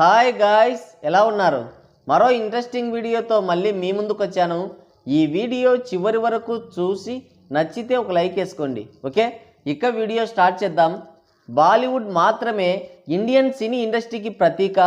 Hi guys, ఎలా ఉన్నారు? మరో ఇంట్రెస్టింగ్ వీడియోతో మళ్ళీ మీ ముందుకు వచ్చాను. ఈ వీడియో చివరి వరకు చూసి నచ్చితే ఒక లైక్ వేసుకోండి. ఓకే, ఇక వీడియో స్టార్ట్ చేద్దాం. బాలీవుడ్ మాత్రమే ఇండియన్ సినీ ఇండస్ట్రీకి ప్రతీక.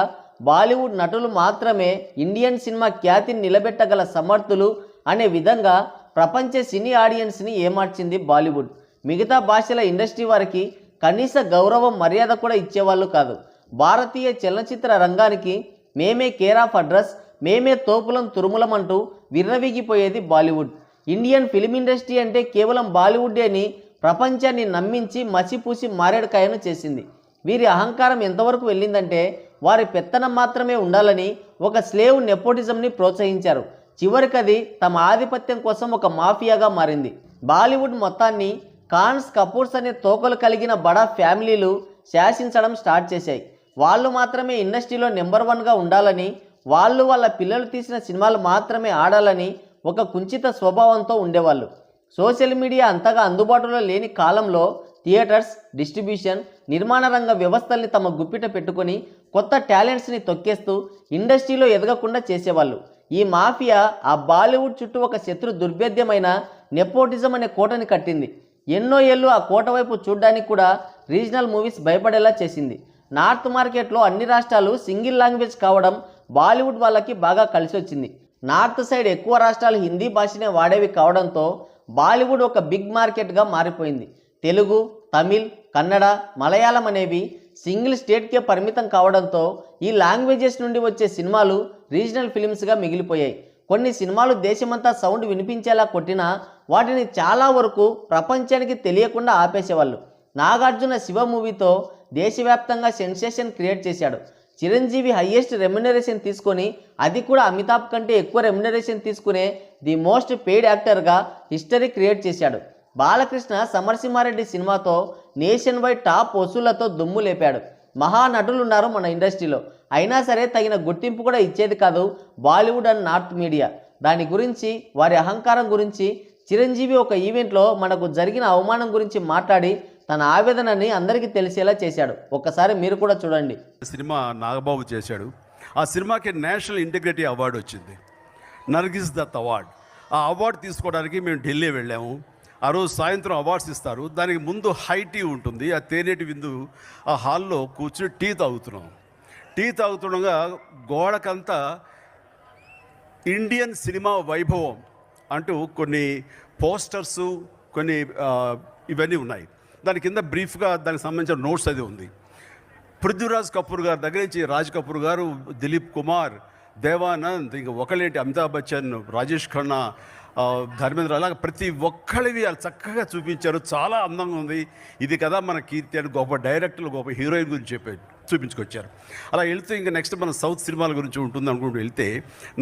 బాలీవుడ్ నటులు మాత్రమే ఇండియన్ సినిమా ఖ్యాతిని నిలబెట్టగల సమర్థులు అనే విధంగా ప్రపంచ సినీ ఆడియన్స్ని ఏమార్చింది బాలీవుడ్. మిగతా భాషల ఇండస్ట్రీ వారికి కనీస గౌరవం మర్యాద కూడా ఇచ్చేవాళ్ళు కాదు. భారతీయ చలనచిత్ర రంగానికి మేమే కేర్ ఆఫ్ అడ్రస్, మేమే తోపులం తురుములం అంటూ విర్రవీగిపోయేది బాలీవుడ్. ఇండియన్ ఫిలిం ఇండస్ట్రీ అంటే కేవలం బాలీవుడ్డే అని ప్రపంచాన్ని నమ్మించి మసిపూసి మారేడుకాయను చేసింది. వీరి అహంకారం ఎంతవరకు వెళ్ళిందంటే వారి పెత్తనం మాత్రమే ఉండాలని ఒక స్లేవ్ నెపోటిజంని ప్రోత్సహించారు. చివరికి అది తమ ఆధిపత్యం కోసం ఒక మాఫియాగా మారింది. బాలీవుడ్ మొత్తాన్ని ఖాన్స్, కపూర్స్ అనే తోకలు కలిగిన బడా ఫ్యామిలీలు శాసించడం స్టార్ట్ చేశాయి. వాళ్ళు మాత్రమే ఇండస్ట్రీలో నెంబర్ 1గా ఉండాలని, వాళ్ళు వాళ్ళ పిల్లలు తీసిన సినిమాలు మాత్రమే ఆడాలని ఒక కుంచిత స్వభావంతో ఉండేవాళ్ళు. సోషల్ మీడియా అంతగా అందుబాటులో లేని కాలంలో థియేటర్స్, డిస్ట్రిబ్యూషన్, నిర్మాణ రంగ వ్యవస్థల్ని తమ గుప్పిట పెట్టుకొని కొత్త టాలెంట్స్ని తొక్కేస్తూ ఇండస్ట్రీలో ఎదగకుండా చేసేవాళ్ళు. ఈ మాఫియా ఆ బాలీవుడ్ చుట్టూ ఒక శత్రు దుర్భేద్యమైన నెపోటిజం అనే కోటని కట్టింది. ఎన్నో ఏళ్ళు ఆ కోట వైపు చూడడానికి కూడా రీజనల్ మూవీస్ భయపడేలా చేసింది. నార్త్ మార్కెట్లో అన్ని రాష్ట్రాలు సింగిల్ లాంగ్వేజ్ కావడం బాలీవుడ్ వాళ్ళకి బాగా కలిసి వచ్చింది. నార్త్ సైడ్ ఎక్కువ రాష్ట్రాలు హిందీ భాషనే వాడేవి కావడంతో బాలీవుడ్ ఒక బిగ్ మార్కెట్గా మారిపోయింది. తెలుగు, తమిళ్, కన్నడ, మలయాళం అనేవి సింగిల్ స్టేట్కే పరిమితం కావడంతో ఈ లాంగ్వేజెస్ నుండి వచ్చే సినిమాలు రీజనల్ ఫిలిమ్స్గా మిగిలిపోయాయి. కొన్ని సినిమాలు దేశమంతా సౌండ్ వినిపించేలా కొట్టినా వాటిని చాలా వరకు ప్రపంచానికి తెలియకుండా ఆపేసేవాళ్ళు. నాగార్జున శివ మూవీతో దేశవ్యాప్తంగా సెన్సేషన్ క్రియేట్ చేశాడు. చిరంజీవి హయ్యెస్ట్ రెమ్యునరేషన్ తీసుకొని, అది కూడా అమితాబ్ కంటే ఎక్కువ రెమ్యునరేషన్ తీసుకునే ది మోస్ట్ పెయిడ్ యాక్టర్గా హిస్టరీ క్రియేట్ చేశాడు. బాలకృష్ణ సమరసింహారెడ్డి సినిమాతో నేషన్ వైడ్ టాప్ వసూళ్లతో దుమ్ము లేపాడు. మహానటులు ఉన్నారు మన ఇండస్ట్రీలో, అయినా సరే తగిన గుర్తింపు కూడా ఇచ్చేది కాదు బాలీవుడ్ అండ్ నార్త్ మీడియా. దాని గురించి, వారి అహంకారం గురించి చిరంజీవి ఒక ఈవెంట్లో మనకు జరిగిన అవమానం గురించి మాట్లాడి తన ఆవేదనని అందరికీ తెలిసేలా చేశాడు. ఒక్కసారి మీరు కూడా చూడండి. సినిమా నాగబాబు చేశాడు. ఆ సినిమాకి నేషనల్ ఇంటిగ్రిటీ అవార్డు వచ్చింది, నర్గిస్ దత్ అవార్డు. ఆ అవార్డు తీసుకోవడానికి మేము ఢిల్లీ వెళ్ళాము. ఆ రోజు సాయంత్రం అవార్డ్స్ ఇస్తారు. దానికి ముందు హై టీ ఉంటుంది, ఆ తేనెటి విందు. ఆ హాల్లో కూర్చుని టీ తాగుతుండగా గోడకంతా ఇండియన్ సినిమా వైభవం అంటూ కొన్ని పోస్టర్సు, కొన్ని ఇవన్నీ ఉన్నాయి. దాని కింద బ్రీఫ్గా దానికి సంబంధించిన నోట్స్ అది ఉంది. పృథ్వీరాజ్ కపూర్ గారి దగ్గర నుంచి రాజ్ కపూర్ గారు, దిలీప్ కుమార్, దేవానంద్, ఇంకా ఒకలేంటి అమితాబ్ బచ్చన్, రాజేష్ ఖన్నా, ధర్మేంద్ర, అలాగే ప్రతి ఒక్కరివి వాళ్ళు చక్కగా చూపించారు. చాలా అందంగా ఉంది. ఇది కదా మన కీర్తి అని గొప్ప డైరెక్టర్లు, గొప్ప హీరోయిన్ గురించి చూపించుకొచ్చారు. అలా వెళ్తే ఇంకా నెక్స్ట్ మన సౌత్ సినిమాల గురించి ఉంటుంది అనుకుంటూ వెళ్తే,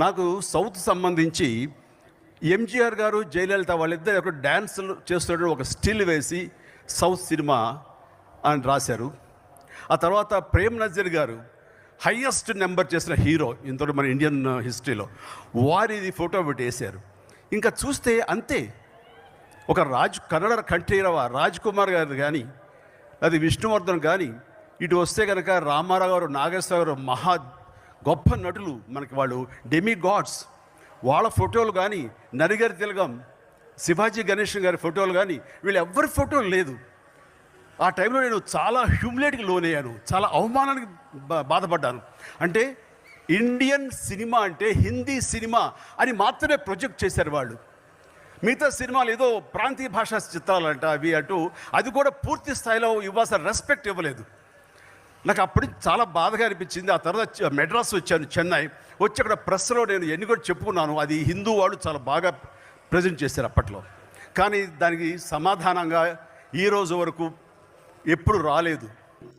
నాకు సౌత్ సంబంధించి ఎంజీఆర్ గారు, జయలలిత వాళ్ళిద్దరు ఒక డ్యాన్సులు చేస్తున్న ఒక స్టిల్ వేసి సౌత్ సినిమా అని రాశారు. ఆ తర్వాత ప్రేమ్ నజీర్ గారు హయ్యెస్ట్ నెంబర్ చేసిన హీరో ఇంతలో మన ఇండియన్ హిస్టరీలో, వారిది ఫోటో పెట్టి వేశారు. ఇంకా చూస్తే అంతే. ఒక కన్నడ కంఠీరవ రాజ్ కుమార్ గారు కానీ, అది విష్ణువర్ధన్ కానీ, ఇటు వస్తే కనుక రామారావు గారు, నాగేశ్వర గారు, మహా గొప్ప నటులు మనకి, వాళ్ళు డెమి గాడ్స్. వాళ్ళ ఫోటోలు కానీ, నరిగారి తిలగం, శివాజీ గణేశన్ గారి ఫోటోలు కానీ, వీళ్ళు ఎవరి ఫోటోలు లేదు. ఆ టైంలో నేను చాలా హ్యూమిలేట్కి లోనయ్యాను, చాలా అవమానానికి బాధపడ్డాను. అంటే ఇండియన్ సినిమా అంటే హిందీ సినిమా అని మాత్రమే ప్రొజెక్ట్ చేశారు వాళ్ళు. మిగతా సినిమాలు ఏదో ప్రాంతీయ భాషా చిత్రాలంట అవి అటు, అది కూడా పూర్తి స్థాయిలో ఇవ్వాల్సిన రెస్పెక్ట్ ఇవ్వలేదు. నాకు అప్పుడు చాలా బాధగా అనిపించింది. ఆ తర్వాత మెడ్రాస్ వచ్చాను, చెన్నై వచ్చి అక్కడ ప్రెస్లో నేను ఎన్ని కూడా చెప్పుకున్నాను. అది హిందూ వాళ్ళు చాలా బాగా ప్రజెంట్ చేశారు అప్పట్లో. కానీ దానికి సమాధానంగా ఈరోజు వరకు ఎప్పుడు రాలేదు.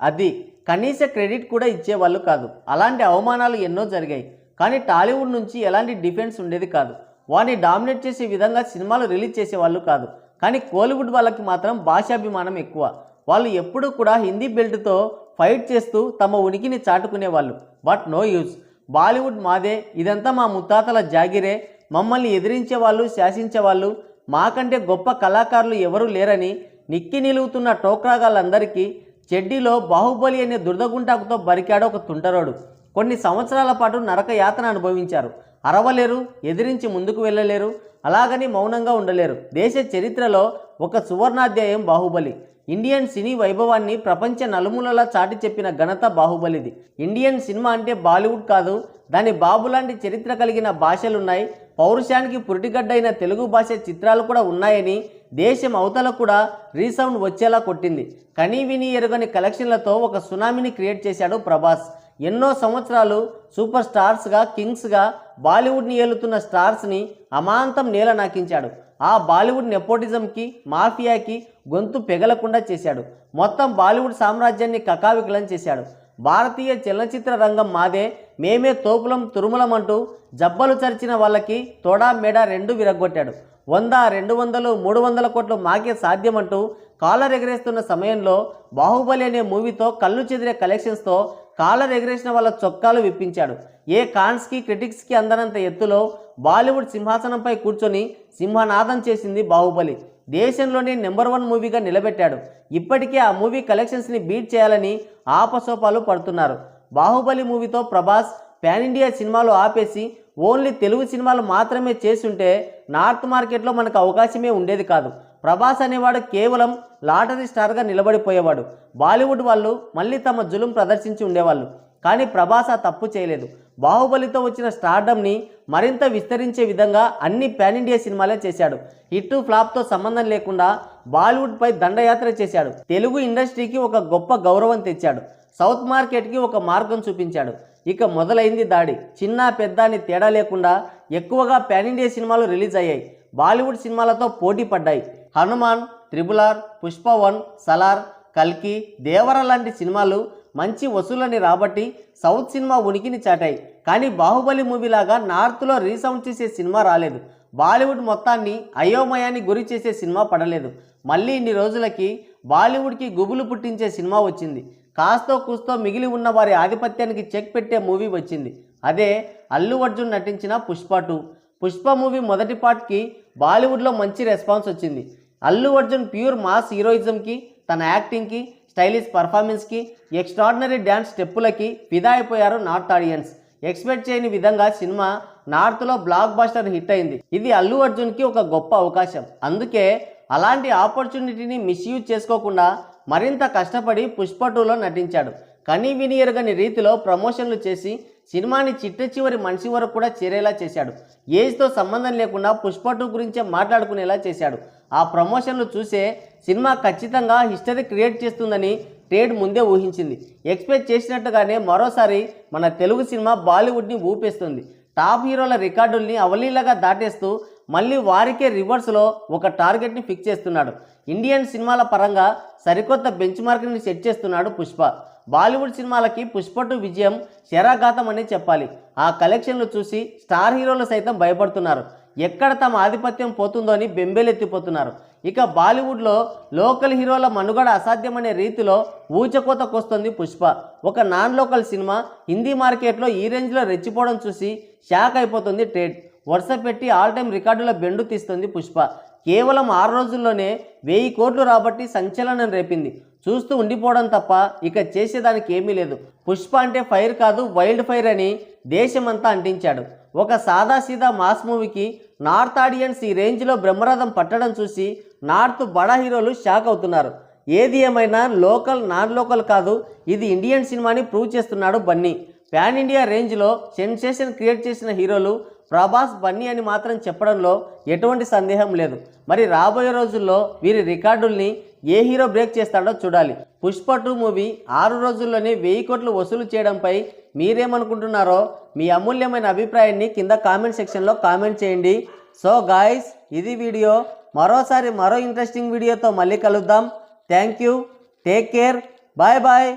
అది కనీస క్రెడిట్ కూడా ఇచ్చేవాళ్ళు కాదు. అలాంటి అవమానాలు ఎన్నో జరిగాయి, కానీ టాలీవుడ్ నుంచి ఎలాంటి డిఫెన్స్ ఉండేది కాదు. వారిని డామినేట్ చేసే విధంగా సినిమాలు రిలీజ్ చేసేవాళ్ళు కాదు. కానీ కోలీవుడ్ వాళ్ళకి మాత్రం భాషాభిమానం ఎక్కువ. వాళ్ళు ఎప్పుడూ కూడా హిందీ బెల్ట్తో ఫైట్ చేస్తూ తమ ఉనికిని చాటుకునేవాళ్ళు. But no use. బాలీవుడ్ మాదే, ఇదంతా మా ముత్తాతల జాగిరే, మమ్మల్ని ఎదిరించేవాళ్ళు, శాసించేవాళ్ళు, మాకంటే గొప్ప కళాకారులు ఎవరూ లేరని నిక్కి నిలుగుతున్న టోక్రాగాళ్ళందరికీ చెడ్డీలో బాహుబలి అనే దురదగుంటాకుతో బరికాడు ఒక తుంటరోడు. కొన్ని సంవత్సరాల పాటు నరక యాతన అనుభవించారు. అరవలేరు, ఎదిరించి ముందుకు వెళ్ళలేరు, అలాగని మౌనంగా ఉండలేరు. దేశ చరిత్రలో ఒక సువర్ణాధ్యాయం బాహుబలి. ఇండియన్ సినీ వైభవాన్ని ప్రపంచ నలుమూలలా చాటి చెప్పిన ఘనత బాహుబలిది. ఇండియన్ సినిమా అంటే బాలీవుడ్ కాదు, దాని బాబు లాంటి చరిత్ర కలిగిన భాషలున్నాయి, పౌరుషానికి పురిటిగడ్డైన తెలుగు భాష చిత్రాలు కూడా ఉన్నాయని దేశం అవతల కూడా రీసౌండ్ వచ్చేలా కొట్టింది. కనీ విని ఎరుగని కలెక్షన్లతో ఒక సునామీని క్రియేట్ చేశాడు ప్రభాస్. ఎన్నో సంవత్సరాలు సూపర్ స్టార్స్గా, కింగ్స్గా బాలీవుడ్ని ఏలుతున్న స్టార్స్ని అమాంతం నేల నాకించాడు. ఆ బాలీవుడ్ నెపోటిజంకి, మాఫియాకి గొంతు పెగలకుండా చేశాడు. మొత్తం బాలీవుడ్ సామ్రాజ్యాన్ని కకావికలం చేశాడు. భారతీయ చలనచిత్ర రంగం మాదే, మేమే తోపులం తురుములం అంటూ జబ్బలు చరిచిన వాళ్ళకి తోడా మెడ రెండు విరగొట్టాడు. 100, 200, 300 కోట్లు మాకే సాధ్యమంటూ కాలర్ ఎగరేస్తున్న సమయంలో బాహుబలి అనే మూవీతో కళ్ళు చెదిరే కలెక్షన్స్తో కాలర్ ఎగరేసిన వాళ్ళ చొక్కాలు విప్పించాడు. ఏ కాన్స్కి, క్రిటిక్స్కి అందనంత ఎత్తులో బాలీవుడ్ సింహాసనంపై కూర్చొని సింహనాదం చేసింది బాహుబలి. దేశంలోనే నెంబర్ 1 మూవీగా నిలబెట్టాడు. ఇప్పటికే ఆ మూవీ కలెక్షన్స్ని బీట్ చేయాలని ఆపసోపాలు పడుతున్నారు. బాహుబలి మూవీతో ప్రభాస్ పాన్ ఇండియా సినిమాలు ఆపేసి ఓన్లీ తెలుగు సినిమాలు మాత్రమే చేసుంటే నార్త్ మార్కెట్లో మనకు అవకాశమే ఉండేది కాదు. ప్రభాస్ అనేవాడు కేవలం లాటరీ స్టార్గా నిలబడిపోయేవాడు. బాలీవుడ్ వాళ్ళు మళ్ళీ తమ జులుం ప్రదర్శించి ఉండేవాళ్ళు. కానీ ప్రభాస్ ఆ తప్పు చేయలేదు. బాహుబలితో వచ్చిన స్టార్డమ్ని మరింత విస్తరించే విధంగా అన్ని పాన్ ఇండియా సినిమాలే చేశాడు. హిట్ ఫ్లాప్తో సంబంధం లేకుండా బాలీవుడ్పై దండయాత్ర చేశాడు. తెలుగు ఇండస్ట్రీకి ఒక గొప్ప గౌరవం తెచ్చాడు. సౌత్ మార్కెట్కి ఒక మార్గం చూపించాడు. ఇక మొదలైంది దాడి. చిన్న పెద్ద అని తేడా లేకుండా ఎక్కువగా పాన్ ఇండియా సినిమాలు రిలీజ్ అయ్యాయి. బాలీవుడ్ సినిమాలతో పోటీ పడ్డాయి. హనుమాన్, RRR, పుష్ప 1, సలార్, కల్కి, దేవర లాంటి సినిమాలు మంచి వసూళ్ళని రాబట్టి సౌత్ సినిమా ఉనికిని చాటాయి. కానీ బాహుబలి మూవీలాగా నార్త్లో రీసౌండ్ చేసే సినిమా రాలేదు. బాలీవుడ్ మొత్తాన్ని అయోమయాన్ని గురి చేసే సినిమా పడలేదు. మళ్ళీ ఇన్ని రోజులకి బాలీవుడ్కి గుబులు పుట్టించే సినిమా వచ్చింది. కాస్తో కూస్తో మిగిలి ఉన్న వారి ఆధిపత్యానికి చెక్ పెట్టే మూవీ వచ్చింది. అదే అల్లు అర్జున్ నటించిన పుష్ప 2. పుష్ప మూవీ మొదటి పార్ట్కి బాలీవుడ్లో మంచి రెస్పాన్స్ వచ్చింది. అల్లు అర్జున్ ప్యూర్ మాస్ హీరోయిజంకి, తన యాక్టింగ్కి, స్టైలిష్ పర్ఫార్మెన్స్కి, ఎక్స్ట్రాడినరీ డ్యాన్స్ స్టెప్పులకి ఫిదా అయిపోయారు నార్త్ ఆడియన్స్. ఎక్స్పెక్ట్ చేయని విధంగా సినిమా నార్త్లో బ్లాక్ బస్టర్ హిట్ అయింది. ఇది అల్లు అర్జున్కి ఒక గొప్ప అవకాశం. అందుకే అలాంటి ఆపర్చునిటీని మిస్యూజ్ చేసుకోకుండా మరింత కష్టపడి పుష్ప 2లో నటించాడు. కనీ విని ఎరగని రీతిలో ప్రమోషన్లు చేసి సినిమాని చిట్ట చివరి మనిషి వరకు కూడా చేరేలా చేశాడు. ఏజ్తో సంబంధం లేకుండా పుష్ప 2 గురించే మాట్లాడుకునేలా చేశాడు. ఆ ప్రమోషన్లు చూసే సినిమా ఖచ్చితంగా హిస్టరీ క్రియేట్ చేస్తుందని ట్రేడ్ ముందే ఊహించింది. ఎక్స్పెక్ట్ చేసినట్టుగానే మరోసారి మన తెలుగు సినిమా బాలీవుడ్ని ఊపేస్తుంది. టాప్ హీరోల రికార్డుల్ని అవలీలగా దాటేస్తూ మళ్ళీ వారికే రివర్స్లో ఒక టార్గెట్ని ఫిక్స్ చేస్తున్నాడు. ఇండియన్ సినిమాల పరంగా సరికొత్త బెంచ్ మార్క్ని సెట్ చేస్తున్నాడు పుష్ప. బాలీవుడ్ సినిమాలకి పుష్ప 2 విజయం శరాఘాతం అనే చెప్పాలి. ఆ కలెక్షన్లు చూసి స్టార్ హీరోలు సైతం భయపడుతున్నారు. ఎక్కడ తమ ఆధిపత్యం పోతుందో అని బెంబేలెత్తిపోతున్నారు. ఇక బాలీవుడ్లో లోకల్ హీరోల మనుగడ అసాధ్యమనే రీతిలో ఊచకోతకొస్తుంది పుష్ప. ఒక నాన్ లోకల్ సినిమా హిందీ మార్కెట్లో ఈ రేంజ్లో రెచ్చిపోవడం చూసి షాక్ అయిపోతుంది ట్రేడ్. వరుస పెట్టి ఆల్ టైమ్ రికార్డుల బెండు తీస్తుంది పుష్ప. కేవలం 6 రోజుల్లోనే 1000 కోట్లు రాబట్టి సంచలనం రేపింది. చూస్తూ ఉండిపోవడం తప్ప ఇక చేసేదానికి ఏమీ లేదు. పుష్ప అంటే ఫైర్ కాదు, వైల్డ్ ఫైర్ అని దేశమంతా అంటించాడు. ఒక సాదాసీదా మాస్ మూవీకి నార్త్ ఆడియన్స్ ఈ రేంజ్లో బ్రహ్మరథం పట్టడం చూసి నార్త్ బడా హీరోలు షాక్ అవుతున్నారు. ఏది ఏమైనా లోకల్ నాన్ లోకల్ కాదు, ఇది ఇండియన్ సినిమాని ప్రూవ్ చేస్తున్నాడు బన్నీ. పాన్ ఇండియా రేంజ్లో సెన్సేషన్ క్రియేట్ చేసిన హీరోలు ప్రభాస్, బన్నీ అని మాత్రం చెప్పడంలో ఎటువంటి సందేహం లేదు. మరి రాబోయే రోజుల్లో వీరి రికార్డుల్ని ఏ హీరో బ్రేక్ చేస్తాడో చూడాలి. పుష్ప 2 మూవీ 6 రోజుల్లోనే 1000 కోట్లు వసూలు చేయడంపై మీరేమనుకుంటున్నారో మీ అమూల్యమైన అభిప్రాయాన్ని కింద కామెంట్ సెక్షన్లో కామెంట్ చేయండి. సో గాయ్స్, ఇది వీడియో. మరో ఇంట్రెస్టింగ్ వీడియోతో మళ్ళీ కలుద్దాం. Thank you, take care, bye bye.